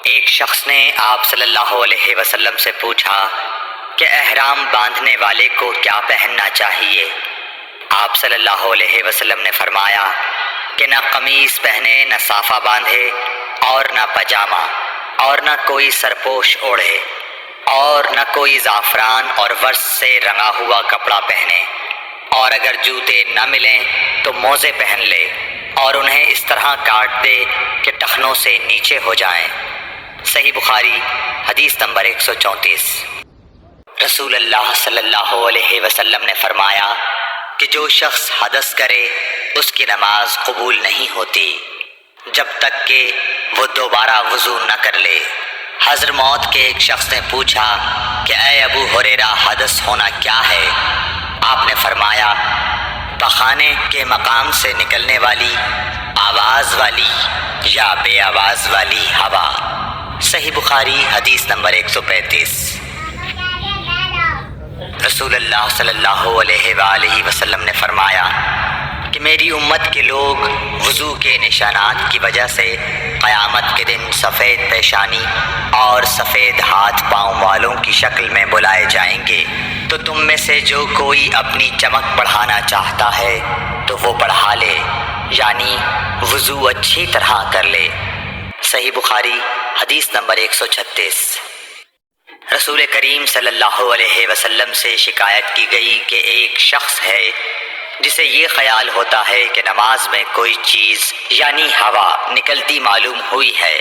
ایک شخص نے آپ صلی اللہ علیہ وسلم سے پوچھا کہ احرام باندھنے والے کو کیا پہننا چاہیے؟ آپ صلی اللہ علیہ وسلم نے فرمایا کہ نہ قمیص پہنے، نہ صافہ باندھے، اور نہ پاجامہ، اور نہ کوئی سرپوش اوڑھے، اور نہ کوئی زعفران اور ورس سے رنگا ہوا کپڑا پہنے، اور اگر جوتے نہ ملیں تو موزے پہن لے اور انہیں اس طرح کاٹ دے کہ ٹخنوں سے نیچے ہو جائیں۔ صحیح بخاری حدیث نمبر 134۔ رسول اللہ صلی اللہ علیہ وسلم نے فرمایا کہ جو شخص حدث کرے اس کی نماز قبول نہیں ہوتی جب تک کہ وہ دوبارہ وضو نہ کر لے۔ حضر موت کے ایک شخص نے پوچھا کہ اے ابو ہریرہ، حدث ہونا کیا ہے؟ آپ نے فرمایا پخانے کے مقام سے نکلنے والی آواز والی یا بے آواز والی ہوا۔ صحیح بخاری حدیث نمبر 135۔ رسول اللہ صلی اللہ علیہ وآلہ وسلم نے فرمایا کہ میری امت کے لوگ وضو کے نشانات کی وجہ سے قیامت کے دن سفید پیشانی اور سفید ہاتھ پاؤں والوں کی شکل میں بلائے جائیں گے، تو تم میں سے جو کوئی اپنی چمک بڑھانا چاہتا ہے تو وہ بڑھا لے، یعنی وضو اچھی طرح کر لے۔ صحیح بخاری حدیث نمبر 136۔ رسول کریم صلی اللہ علیہ وسلم سے شکایت کی گئی کہ ایک شخص ہے جسے یہ خیال ہوتا ہے کہ نماز میں کوئی چیز یعنی ہوا نکلتی معلوم ہوئی ہے۔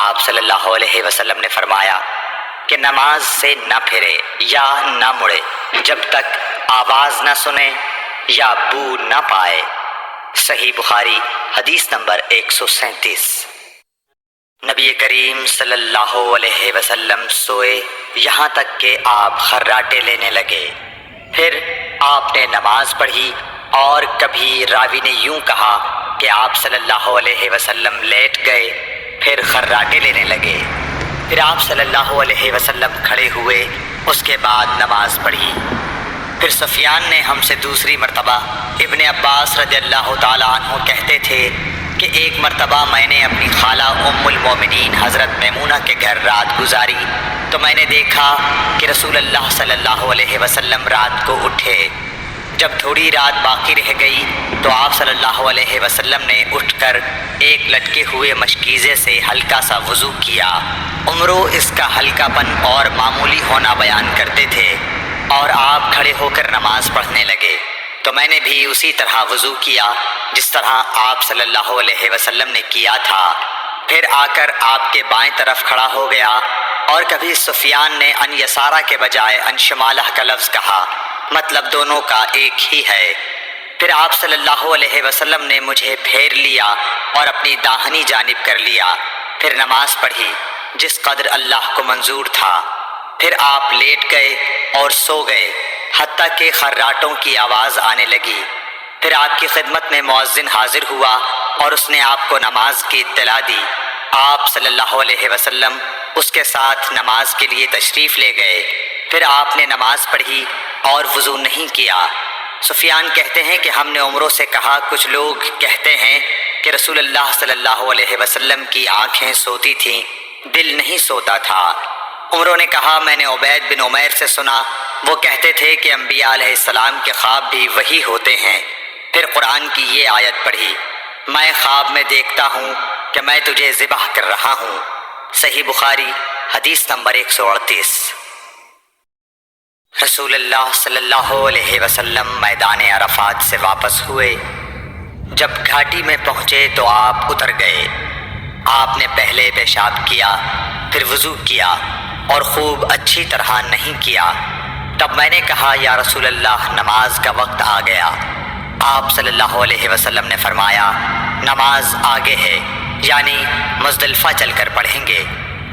آپ صلی اللہ علیہ وسلم نے فرمایا کہ نماز سے نہ پھرے یا نہ مڑے جب تک آواز نہ سنے یا بو نہ پائے۔ صحیح بخاری حدیث نمبر 137۔ نبی کریم صلی اللہ علیہ وسلم سوئے یہاں تک کہ آپ خراٹے لینے لگے، پھر آپ نے نماز پڑھی، اور کبھی راوی نے یوں کہا کہ آپ صلی اللہ علیہ وسلم لیٹ گئے پھر خراٹے لینے لگے، پھر آپ صلی اللہ علیہ وسلم کھڑے ہوئے، اس کے بعد نماز پڑھی۔ پھر سفیان نے ہم سے دوسری مرتبہ، ابن عباس رضی اللہ تعالیٰ عنہ کہتے تھے کہ ایک مرتبہ میں نے اپنی خالہ ام المومنین حضرت میمونہ کے گھر رات گزاری تو میں نے دیکھا کہ رسول اللہ صلی اللہ علیہ وسلم رات کو اٹھے۔ جب تھوڑی رات باقی رہ گئی تو آپ صلی اللہ علیہ وسلم نے اٹھ کر ایک لٹکے ہوئے مشکیزے سے ہلکا سا وضو کیا۔ عمرو اس کا ہلکا پن اور معمولی ہونا بیان کرتے تھے، اور آپ کھڑے ہو کر نماز پڑھنے لگے تو میں نے بھی اسی طرح وضو کیا جس طرح آپ صلی اللہ علیہ وسلم نے کیا تھا، پھر آ کر آپ کے بائیں طرف کھڑا ہو گیا، اور کبھی سفیان نے ان یسارہ کے بجائے ان شمالہ کا لفظ کہا، مطلب دونوں کا ایک ہی ہے۔ پھر آپ صلی اللہ علیہ وسلم نے مجھے پھیر لیا اور اپنی داہنی جانب کر لیا، پھر نماز پڑھی جس قدر اللہ کو منظور تھا، پھر آپ لیٹ گئے اور سو گئے حتیٰ کہ خراٹوں کی آواز آنے لگی۔ پھر آپ کی خدمت میں مؤذن حاضر ہوا اور اس نے آپ کو نماز کی اطلاع دی۔ آپ صلی اللہ علیہ وسلم اس کے ساتھ نماز کے لیے تشریف لے گئے، پھر آپ نے نماز پڑھی اور وضو نہیں کیا۔ سفیان کہتے ہیں کہ ہم نے عمروں سے کہا کچھ لوگ کہتے ہیں کہ رسول اللہ صلی اللہ علیہ وسلم کی آنکھیں سوتی تھیں، دل نہیں سوتا تھا۔ عمروں نے کہا میں نے عبید بن عمیر سے سنا، وہ کہتے تھے کہ انبیاء علیہ السلام کے خواب بھی وہی ہوتے ہیں۔ پھر قرآن کی یہ آیت پڑھی، میں خواب میں دیکھتا ہوں کہ میں تجھے ذبح کر رہا ہوں۔ صحیح بخاری حدیث نمبر 138۔ رسول اللہ صلی اللہ علیہ وسلم میدان عرفات سے واپس ہوئے، جب گھاٹی میں پہنچے تو آپ اتر گئے۔ آپ نے پہلے پیشاب کیا، پھر وضو کیا اور خوب اچھی طرح نہیں کیا۔ تب میں نے کہا یا رسول اللہ نماز کا وقت آ گیا۔ آپ صلی اللہ علیہ وسلم نے فرمایا نماز آگے ہے، یعنی مزدلفہ چل کر پڑھیں گے۔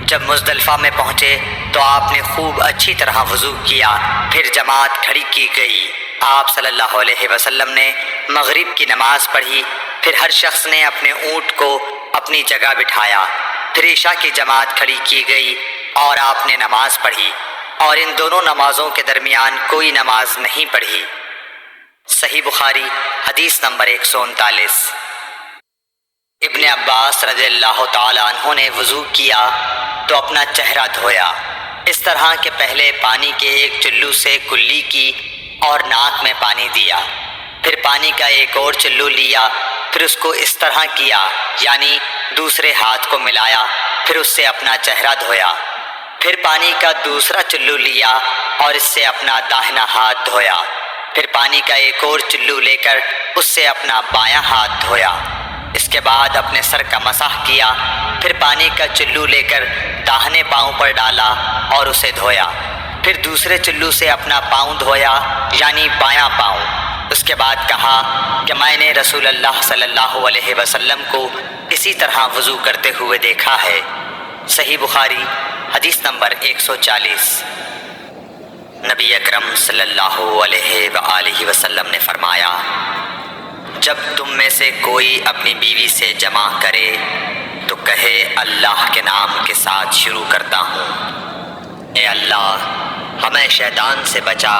جب مزدلفہ میں پہنچے تو آپ نے خوب اچھی طرح وضو کیا، پھر جماعت کھڑی کی گئی۔ آپ صلی اللہ علیہ وسلم نے مغرب کی نماز پڑھی، پھر ہر شخص نے اپنے اونٹ کو اپنی جگہ بٹھایا، پھر عشاء کی جماعت کھڑی کی گئی اور آپ نے نماز پڑھی، اور ان دونوں نمازوں کے درمیان کوئی نماز نہیں پڑھی۔ صحیح بخاری حدیث نمبر 139۔ ابن عباس رضی اللہ تعالیٰ عنہ نے وضو کیا تو اپنا چہرہ دھویا، اس طرح کہ پہلے پانی کے ایک چلو سے کلی کی اور ناک میں پانی دیا، پھر پانی کا ایک اور چلو لیا، پھر اس کو اس طرح کیا، یعنی دوسرے ہاتھ کو ملایا، پھر اس سے اپنا چہرہ دھویا، پھر پانی کا دوسرا چلو لیا اور اس سے اپنا داہنا ہاتھ دھویا، پھر پانی کا ایک اور چلو لے کر اس سے اپنا بایاں ہاتھ دھویا، اس کے بعد اپنے سر کا مسح کیا، پھر پانی کا چلو لے کر داہنے پاؤں پر ڈالا اور اسے دھویا، پھر دوسرے چلو سے اپنا پاؤں دھویا یعنی بایاں پاؤں۔ اس کے بعد کہا کہ میں نے رسول اللہ صلی اللہ علیہ وسلم کو اسی طرح وضو کرتے ہوئے دیکھا ہے۔ صحیح بخاری حدیث نمبر 140۔ نبی اکرم صلی اللہ علیہ وآلہ وسلم نے فرمایا، جب تم میں سے کوئی اپنی بیوی سے جمع کرے تو کہے اللہ کے نام کے ساتھ شروع کرتا ہوں، اے اللہ ہمیں شیطان سے بچا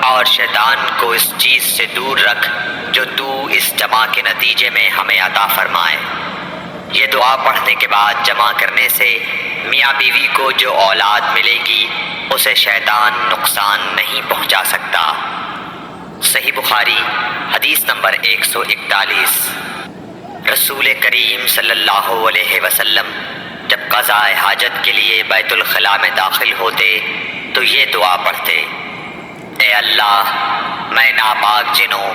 اور شیطان کو اس چیز سے دور رکھ جو تو اس جمع کے نتیجے میں ہمیں عطا فرمائے۔ یہ دعا پڑھنے کے بعد جمع کرنے سے میاں بیوی کو جو اولاد ملے گی اسے شیطان نقصان نہیں پہنچا سکتا۔ صحیح بخاری حدیث نمبر 141۔ رسول کریم صلی اللہ علیہ وسلم جب قضاء حاجت کے لیے بیت الخلاء میں داخل ہوتے تو یہ دعا پڑھتے، اے اللہ میں ناپاک جنوں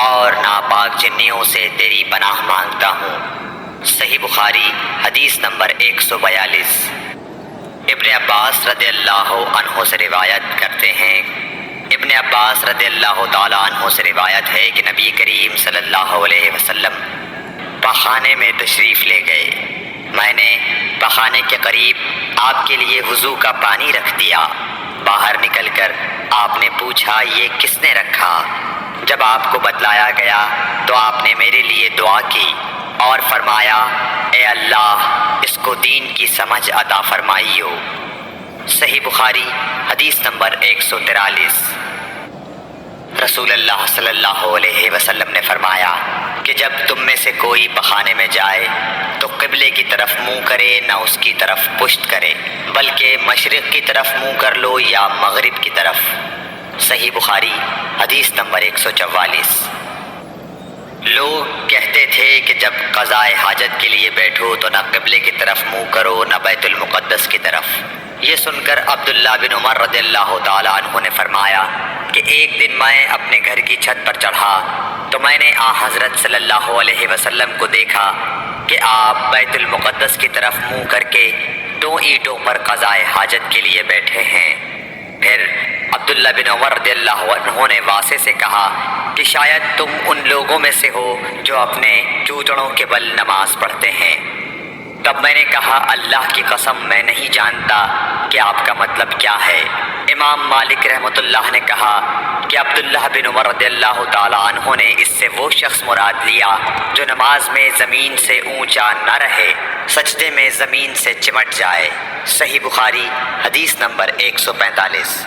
اور ناپاک جنیوں سے تیری پناہ مانگتا ہوں۔ صحیح بخاری حدیث نمبر 142۔ ابن عباس رضی اللہ عنہ سے روایت کرتے ہیں، ابن عباس رضی اللہ تعالیٰ عنہ سے روایت ہے کہ نبی کریم صلی اللہ علیہ وسلم پخانے میں تشریف لے گئے، میں نے پخانے کے قریب آپ کے لیے وضو کا پانی رکھ دیا، باہر نکل کر آپ نے پوچھا یہ کس نے رکھا؟ جب آپ کو بتلایا گیا تو آپ نے میرے لیے دعا کی اور فرمایا، اے اللہ اس کو دین کی سمجھ عطا فرمائیو۔ صحیح بخاری حدیث نمبر 143۔ رسول اللہ صلی اللہ علیہ وسلم نے فرمایا کہ جب تم میں سے کوئی پخانے میں جائے تو قبلے کی طرف منہ کرے نہ اس کی طرف پشت کرے، بلکہ مشرق کی طرف منہ کر لو یا مغرب کی طرف۔ صحیح بخاری حدیث نمبر 144۔ لوگ کہتے تھے کہ جب قضاء حاجت کے لیے بیٹھو تو نہ قبلے کی طرف منہ کرو نہ بیت المقدس کی طرف۔ یہ سن کر عبداللہ بن عمر رضی اللہ تعالیٰ عنہ نے فرمایا کہ ایک دن میں اپنے گھر کی چھت پر چڑھا تو میں نے حضرت صلی اللہ علیہ وسلم کو دیکھا کہ آپ بیت المقدس کی طرف منہ کر کے 2 اینٹوں پر قضاء حاجت کے لیے بیٹھے ہیں۔ پھر عبداللہ بن عمر رضی اللہ عنہ نے واسع سے کہا کہ شاید تم ان لوگوں میں سے ہو جو اپنے چوچڑوں کے بل نماز پڑھتے ہیں۔ تب میں نے کہا اللہ کی قسم میں نہیں جانتا کہ آپ کا مطلب کیا ہے۔ امام مالک رحمۃ اللہ نے کہا کہ عبداللہ بن عمر رضی اللہ تعالیٰ عنہ نے اس سے وہ شخص مراد لیا جو نماز میں زمین سے اونچا نہ رہے، سجدے میں زمین سے چمٹ جائے۔ صحیح بخاری حدیث نمبر 145۔